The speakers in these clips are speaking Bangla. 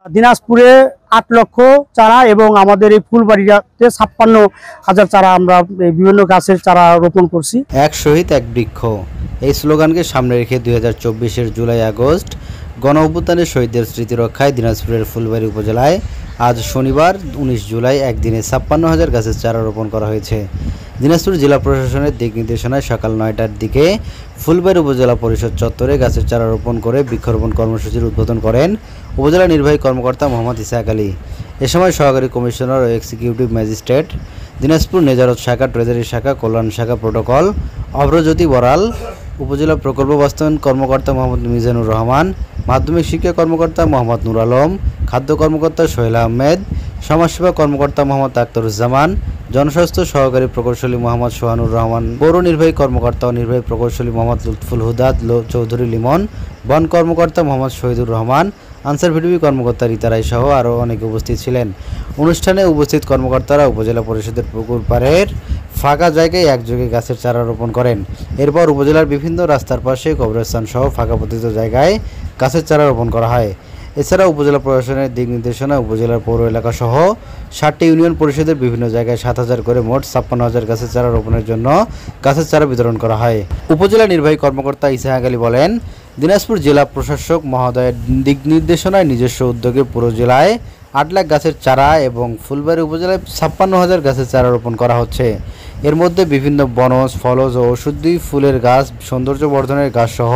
দিনাজপুরে ৮ লক্ষ চারা এবং আমাদের এই ফুলবাড়িতে ৫৬,০০০ চারা আমরা বিভিন্ন গাছের চারা রোপণ করছি। এক শহীদ এক বৃক্ষ এই স্লোগানকে সামনে রেখে ২০২৪-এর জুলাই আগস্ট গণ অভ্যুত্থানের শহীদদের স্মৃতি রক্ষায় দিনাজপুরের ফুলবাড়ি উপজেলায় আজ শনিবার ১৯ জুলাই একদিনে ৫৬,০০০ গাছের চারা রোপণ করা হয়েছে। দিনাজপুর জেলা প্রশাসনের দিক নির্দেশনায় সকাল ৯টার দিকে ফুলবাড়ি উপজেলা পরিষদ চত্বরে গাছের চারা রোপণ করে বৃক্ষরোপণ কর্মসূচির উদ্বোধন করেন উপজেলা নির্বাহী কর্মকর্তা মোহাম্মদ ইসহাক আলী। এ সময় সহকারী কমিশনার ও এক্সিকিউটিভ ম্যাজিস্ট্রেট দিনাজপুর নেজারত শাখা, ট্রেজারি শাখা, কল্যাণ শাখা, প্রোটোকল অভ্রজ্যোতি বড়াল, উপজেলা প্রকল্প বাস্তবায়ন কর্মকর্তা মোহাম্মদ মিজানুর রহমান, মাধ্যমিক শিক্ষা কর্মকর্তা মোহাম্মদ নুর আলম, খাদ্য কর্মকর্তা সোহেল আহমেদ, সমাজসেবা কর্মকর্তা মোহাম্মদ আখতারুজ্জামান, জনস্বাস্থ্য সহকারী প্রকৌশলী মোহাম্মদ সোহানুর রহমান, পৌর নির্বাহী কর্মকর্তা ও নির্বাহী প্রকৌশলী মোহাম্মদ লুৎফুল হুদা চৌধুরী লিমন, বন কর্মকর্তা মোহাম্মদ শহীদুর রহমান, আনসার ভিডিপি কর্মকর্তা রীতা রায় সহ আরও অনেকে উপস্থিত ছিলেন। অনুষ্ঠানে উপস্থিত কর্মকর্তারা উপজেলা পরিষদের পুকুর পাড়ের ফাঁকা জায়গায় একযোগে গাছের চারা রোপণ করেন। এরপর উপজেলার বিভিন্ন রাস্তার পাশে কবরস্থান সহ ফাঁকা পতিত জায়গায় গাছের চারা রোপণ করা হয়। এছাড়া উপজেলা প্রশাসনের দিক নির্দেশনা উপজেলার পৌর এলাকা সহ 7টি ইউনিয়ন পরিষদের বিভিন্ন জায়গায় ৭,০০০ করে মোট ৫৬,০০০ গাছের চারা রোপণের জন্য গাছের চারা বিতরণ করা হয়। উপজেলা নির্বাহী কর্মকর্তা ইসহাক আলী বলেন, দিনাজপুর জেলা প্রশাসক মহোদয়ের দিক নির্দেশনায় নিজস্ব উদ্যোগে পুরো জেলায় ৮ লাখ গাছের চারা এবং ফুলবাড়ি উপজেলায় ৫৬,০০০ গাছের চারা রোপণ করা হচ্ছে। এর মধ্যে বিভিন্ন বনজ, ফলজ ও ঔষধি ফুলের গাছ, সৌন্দর্য বর্ধনের গাছ সহ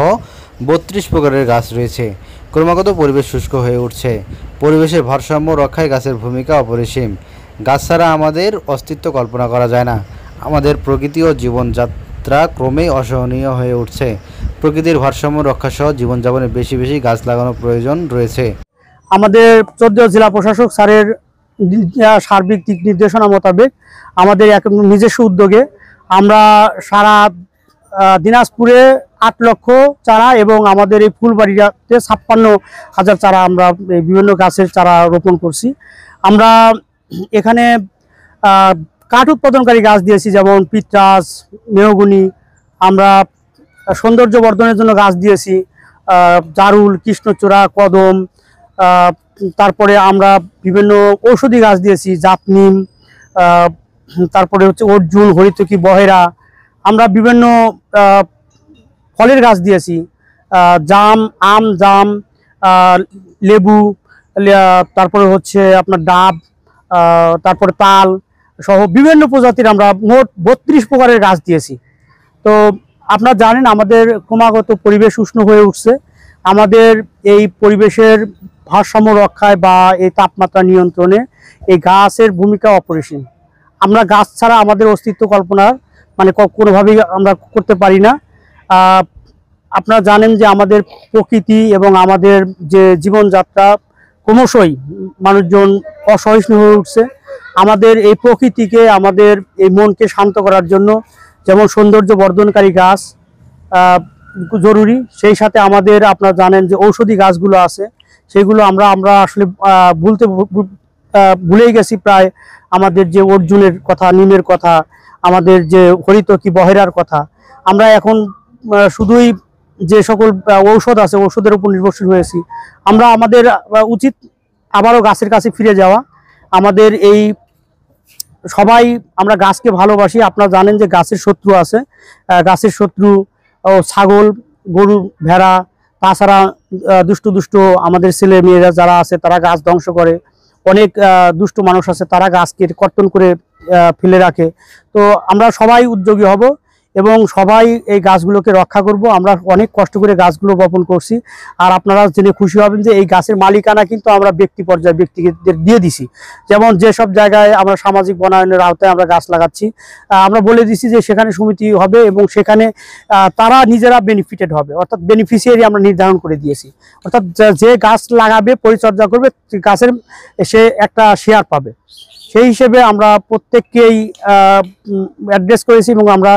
৩২ প্রকারের গাছ রয়েছে। ক্রমাগত পরিবেশ শুষ্ক হয়ে উঠছে। পরিবেশের ভারসাম্য রক্ষায় গাছের ভূমিকা অপরিসীম। গাছ ছাড়া আমাদের অস্তিত্ব কল্পনা করা যায় না। আমাদের প্রকৃতি ও জীবনযাত্রা ক্রমেই অসহনীয় হয়ে উঠছে। প্রকৃতির ভারসাম্য রক্ষা সহ জীবনযাপনে বেশি বেশি গাছ লাগানোর প্রয়োজন রয়েছে। আমাদের ১৪ জেলা প্রশাসক স্যারের সার্বিক দিক নির্দেশনা মোতাবেক আমাদের এক নিজস্ব উদ্যোগে আমরা সারা দিনাজপুরে ৮ লক্ষ চারা এবং আমাদের এই ফুলবাড়িতে ৫৬,০০০ চারা আমরা বিভিন্ন গাছের চারা রোপণ করছি। আমরা এখানে কাঠ উৎপাদনকারী গাছ দিয়েছি, যেমন পিত্রাস, মেহগনি। আমরা সৌন্দর্য বর্ধনের জন্য গাছ দিয়েছি জারুল, কৃষ্ণচূড়া, কদম। তারপরে আমরা বিভিন্ন ঔষধি গাছ দিয়েছি জাপনিম, তারপরে হচ্ছে অর্জুন, হরিতকি, বহেরা। আমরা বিভিন্ন ফলের গাছ দিয়েছি জাম, জাম, লেবু, তারপরে হচ্ছে আপনার ডাব, তারপরে তাল সহ বিভিন্ন প্রজাতির আমরা মোট ৩২ প্রকারের গাছ দিয়েছি। তো আপনারা জানেন আমাদের ক্রমাগত পরিবেশ উষ্ণ হয়ে উঠছে। আমাদের এই পরিবেশের ভারসাম্য রক্ষায় বা এই তাপমাত্রা নিয়ন্ত্রণে এই গাছের ভূমিকা অপরিসীম। আমরা গাছ ছাড়া আমাদের অস্তিত্ব কল্পনার কোনোভাবেই আমরা করতে পারি না। আপনারা জানেন যে আমাদের প্রকৃতি এবং আমাদের যে জীবনযাত্রা ক্রমশই মানুষজন অসহিষ্ণু হয়ে উঠছে। আমাদের এই প্রকৃতিকে, আমাদের এই মনকে শান্ত করার জন্য যেমন সৌন্দর্য বর্ধনকারী গাছ জরুরি, সেই সাথে আমাদের আপনারা জানেন যে ঔষধি গাছগুলো আছে, সেগুলো আমরা আসলে ভুলেই গেছি প্রায়। আমাদের যে অর্জুনের কথা, নিমের কথা, আমাদের যে হরিতকি, বহেরার কথা, আমরা এখন শুধুই যে সকল ঔষধ আছে ঔষধের উপর নির্ভরশীল হয়েছি। আমাদের উচিত আবারও গাছের কাছে ফিরে যাওয়া। আমাদের এই সবাই আমরা গাছকে ভালোবাসি। আপনারা জানেন যে গাছের শত্রু আছে, গাছের শত্রু ও ছাগল, গরু, ভেড়া, তাছাড়া দুষ্ট আমাদের ছেলে মেয়েরা যারা আছে তারা গাছ ধ্বংস করে। অনেক দুষ্ট মানুষ আছে, তারা গাছকে কর্তন করে ফেলে রাখে। তো আমরা সবাই উদ্যোগী হব এবং সবাই এই গাছগুলোকে রক্ষা করব। আমরা অনেক কষ্ট করে গাছগুলো বপন করছি। আর আপনারা জেনে খুশি হবেন যে এই গাছের মালিকানা কিন্তু আমরা ব্যক্তি পর্যায়ে ব্যক্তিদের দিয়ে দিছি। যেমন যেসব জায়গায় আমরা সামাজিক বনায়নের আওতায় আমরা গাছ লাগাচ্ছি, আমরা বলে দিছি যে সেখানে সমিতি হবে এবং সেখানে তারা নিজেরা বেনিফিটেড হবে, অর্থাৎ বেনিফিশিয়ারি আমরা নির্ধারণ করে দিয়েছি। অর্থাৎ যে গাছ লাগাবে, পরিচর্যা করবে, গাছের সে একটা শেয়ার পাবে। সেই হিসেবে আমরা প্রত্যেককেই অ্যাড্রেস করেছি এবং আমরা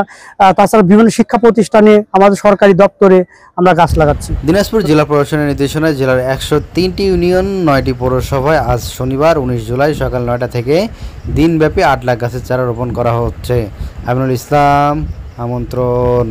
তাছাড়া বিভিন্ন শিক্ষা প্রতিষ্ঠানে, আমাদের সরকারি দপ্তরে আমরা গাছ লাগাচ্ছি। দিনাজপুর জেলা প্রশাসনের নির্দেশনায় জেলার ১০৩টি ইউনিয়ন, 9টি পৌরসভায় আজ শনিবার ১৯ জুলাই সকাল ৯টা থেকে দিনব্যাপী ৮ লাখ গাছের চারা রোপণ করা হচ্ছে। আমিনুল ইসলাম, আমন্ত্রণ।